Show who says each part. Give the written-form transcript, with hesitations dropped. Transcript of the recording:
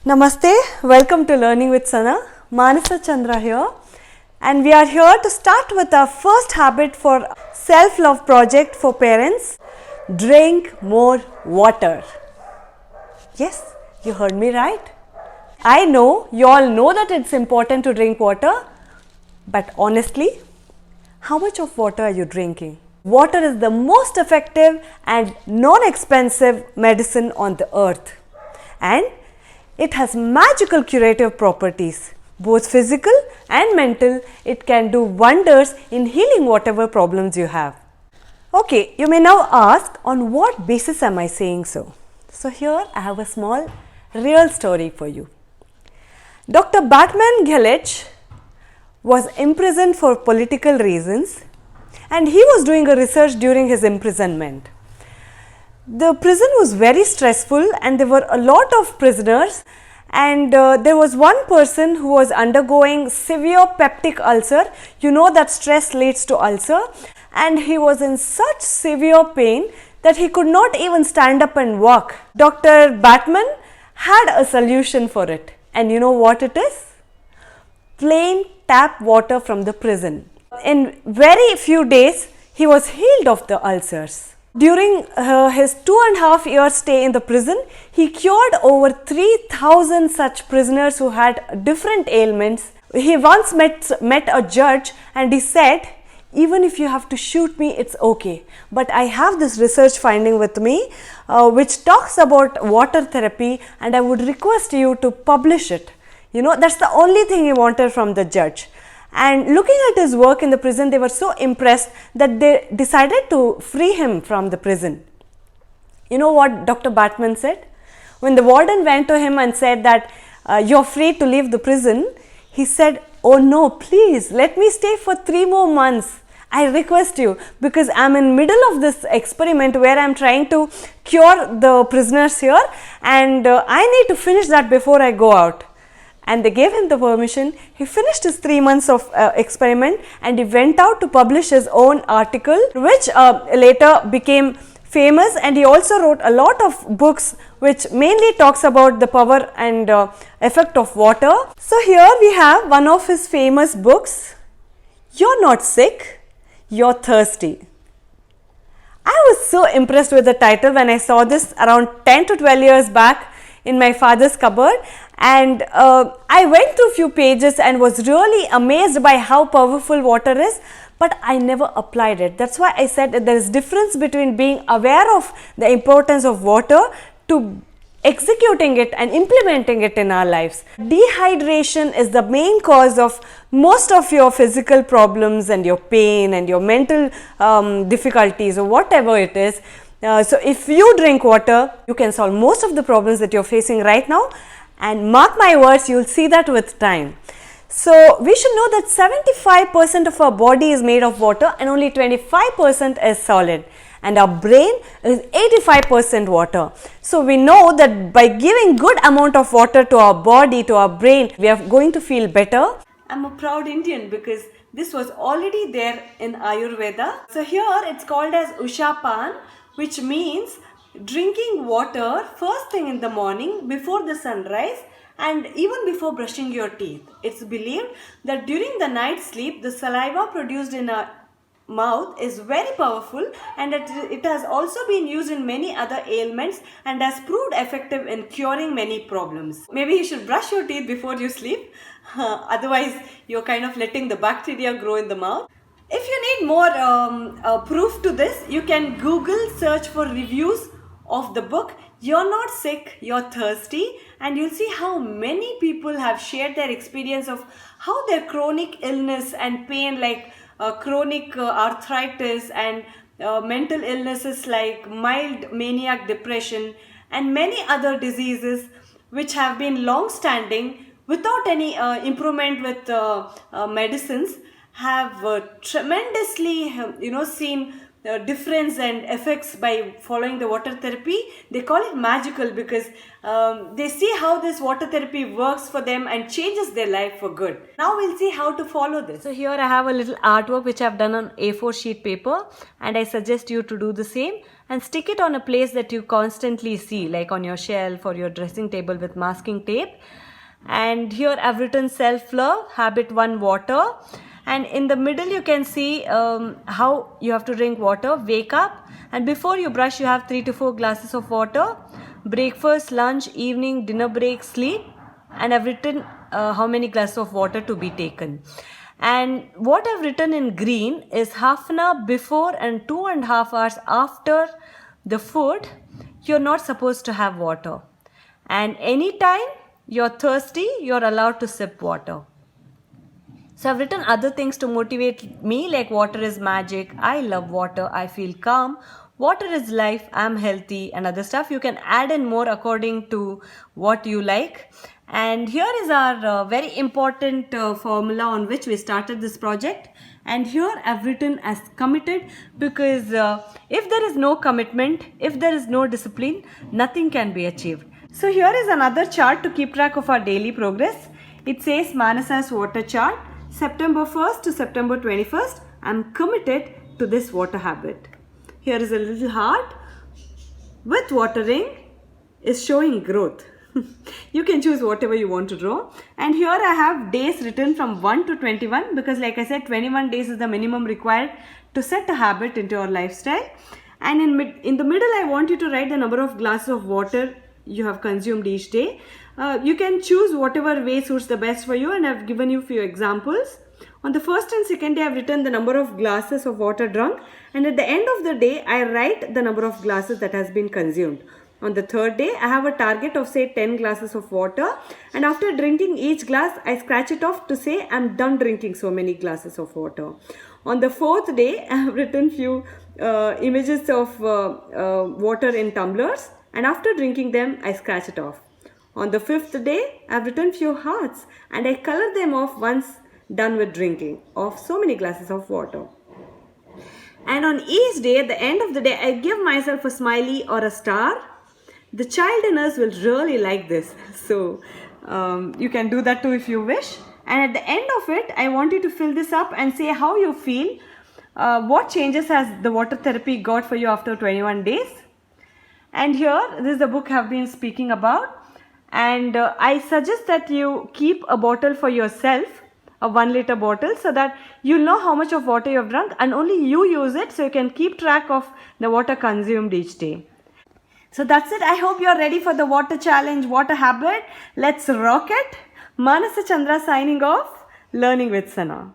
Speaker 1: Namaste, welcome to Learning with Sana. Manasa Chandra here, and we are here to start with our first habit for self-love project for parents. Drink more water. Yes, you heard me right. I know you all know that it's important to drink water, but honestly, how much of water are you drinking? Water is the most effective and non-expensive medicine on the earth, and it has magical curative properties, both physical and mental. It can do wonders in healing whatever problems you have. Okay, you may now ask, on what basis am I saying so? So here I have a small real story for you. Dr. Batman Gelich was imprisoned for political reasons, and he was doing a research during his imprisonment. The prison was very stressful and there were a lot of prisoners, and there was one person who was undergoing severe peptic ulcer. You know that stress leads to ulcer, and he was in such severe pain that he could not even stand up and walk. Dr. Batman had a solution for it, and you know what it is? Plain tap water from the prison. In very few days, he was healed of the ulcers. During his 2.5 year stay in the prison, he cured over 3,000 such prisoners who had different ailments. He once met a judge and he said, "Even if you have to shoot me, it's okay. But I have this research finding with me which talks about water therapy, and I would request you to publish it." You know, that's the only thing he wanted from the judge. And looking at his work in the prison, they were so impressed that they decided to free him from the prison. You know what Dr. Batman said? When the warden went to him and said that you're free to leave the prison, he said, "Oh no, please let me stay for 3 more months. I request you, because I'm in middle of this experiment where I'm trying to cure the prisoners here, and I need to finish that before I go out." And they gave him the permission. He finished his 3 months of experiment, and he went out to publish his own article, which later became famous. And he also wrote a lot of books which mainly talks about the power and effect of water. So here we have one of his famous books, "You're Not Sick, You're Thirsty." I was so impressed with the title when I saw this around 10 to 12 years back in my father's cupboard, and I went through a few pages and was really amazed by how powerful water is, but I never applied it. That's why I said that there is difference between being aware of the importance of water to executing it and implementing it in our lives. Dehydration is the main cause of most of your physical problems and your pain and your mental difficulties or whatever it is. So if you drink water, you can solve most of the problems that you're facing right now, and mark my words, you'll see that with time. So we should know that 75% of our body is made of water and only 25% is solid, and our brain is 85% water. So we know that by giving good amount of water to our body, to our brain, we are going to feel better. I'm a proud Indian because this was already there in Ayurveda. So here it's called as Ushapan, which means drinking water first thing in the morning before the sunrise and even before brushing your teeth. It's believed that during the night sleep, the saliva produced in our mouth is very powerful, and it has also been used in many other ailments and has proved effective in curing many problems. Maybe you should brush your teeth before you sleep, otherwise you're kind of letting the bacteria grow in the mouth. If you need more proof to this, you can Google search for reviews of the book "You're Not Sick, You're Thirsty," and you'll see how many people have shared their experience of how their chronic illness and pain like chronic arthritis and mental illnesses like mild maniac depression and many other diseases which have been long standing without any improvement with medicines have tremendously seen difference and effects by following the water therapy. They call it magical because they see how this water therapy works for them and changes their life for good. Now we'll see how to follow this. So here I have a little artwork which I've done on A4 sheet paper, and I suggest you to do the same. and stick it on a place that you constantly see, like on your shelf or your dressing table with masking tape. And here I've written self-love, habit 1, water. And in the middle you can see how you have to drink water. Wake up, and before you brush you have 3 to 4 glasses of water. Breakfast, lunch, evening, dinner break, sleep. And I've written how many glasses of water to be taken. And what I've written in green is half an hour before and 2.5 hours after the food, you're not supposed to have water. And anytime you're thirsty, you're allowed to sip water. So I've written other things to motivate me, like water is magic, I love water, I feel calm, water is life, I'm healthy, and other stuff. You can add in more according to what you like. And here is our very important formula on which we started this project. And here I've written as committed, because if there is no commitment, if there is no discipline, nothing can be achieved. So here is another chart to keep track of our daily progress. It says Manasa's water chart. September 1st to September 21st, I'm committed to this water habit. Here is a little heart with watering is showing growth. You can choose whatever you want to draw. And here I have days written from 1 to 21, because like I said, 21 days is the minimum required to set a habit into your lifestyle. And in the middle, I want you to write the number of glasses of water you have consumed each day. You can choose whatever way suits the best for you, and I've given you a few examples. On the first and second day, I've written the number of glasses of water drunk, and at the end of the day, I write the number of glasses that has been consumed. On the third day, I have a target of say 10 glasses of water, and after drinking each glass, I scratch it off to say I'm done drinking so many glasses of water. On the fourth day, I have written few images of water in tumblers, and after drinking them, I scratch it off. On the fifth day, I have written few hearts, and I color them off once done with drinking of so many glasses of water. And on each day, at the end of the day, I give myself a smiley or a star. The child in us will really like this. So you can do that too if you wish. And at the end of it, I want you to fill this up and say how you feel. What changes has the water therapy got for you after 21 days? And here, this is the book I have been speaking about. And I suggest that you keep a bottle for yourself, a 1 liter bottle, so that you'll know how much of water you have drunk and only you use it, so you can keep track of the water consumed each day. So that's it. I hope you're ready for the water challenge, water habit. Let's rock it. Manasa Chandra signing off, learning with Sana.